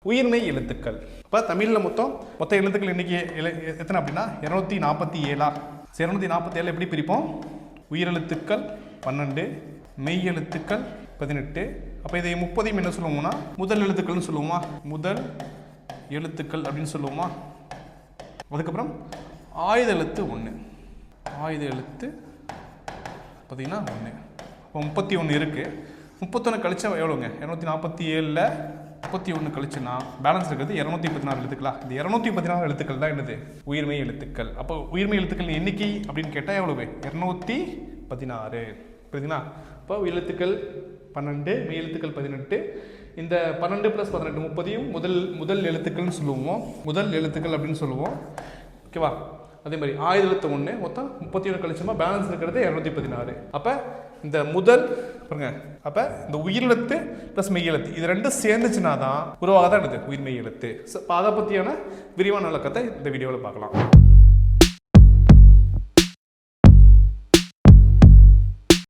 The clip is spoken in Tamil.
உயிர்மெய் எழுத்துக்கள். இப்போ தமிழில் மொத்த எழுத்துக்கள் இன்னைக்கு எத்தனை அப்படின்னா 247. 247 எப்படி பிரிப்போம்? உயிரெழுத்துக்கள் 12, மெய் எழுத்துக்கள் 18. அப்போ இதை 30 என்ன சொல்லுவோம்னா முதல் எழுத்துக்கள்னு சொல்லுவோமா? முதல் எழுத்துக்கள் அப்படின்னு சொல்லுவோமா? அதுக்கப்புறம் ஆயுத எழுத்து 1. ஆயுத எழுத்து பார்த்தீங்கன்னா 1. இப்போ 31 இருக்குது. 31 கழிச்சா எவ்வளோங்க? 247ல் 31 கழிச்சுன்னா பேலன்ஸ் இருக்கிறது 234 எழுத்துக்களா? இந்த 214 எழுத்துக்கள் தான் என்னது? உயிர்மெய் எழுத்துக்கள். அப்போ உயிர்மெய் எழுத்துக்கள் எண்ணிக்கை அப்படின்னு கேட்டால் எவ்வளவு? 216. புரியுதுங்களா? இப்போ எழுத்துக்கள் 12, மெய் எழுத்துக்கள் 18. இந்த 12 + 18 30 முதல் எழுத்துக்கள்னு சொல்லுவோம். முதல் எழுத்துக்கள் அப்படின்னு சொல்லுவோம். ஓகேவா? அதே மாதிரி ஆயுத எழுத்து 1 மொத்தம் 31 கழிச்சோமா பேலன்ஸ் இருக்கிறது 216. அப்போ இந்த முதல் பாருங்க, அப்போ இந்த உயிரெழுத்து ப்ளஸ் மெய் எழுத்து இது ரெண்டும் சேர்ந்துச்சுன்னா தான் உருவாக தான் எடுது உயிர்மெய் எழுத்து. ஸோ அதை பற்றியான விரிவான விளக்கத்தை இந்த வீடியோவில் பார்க்கலாம்.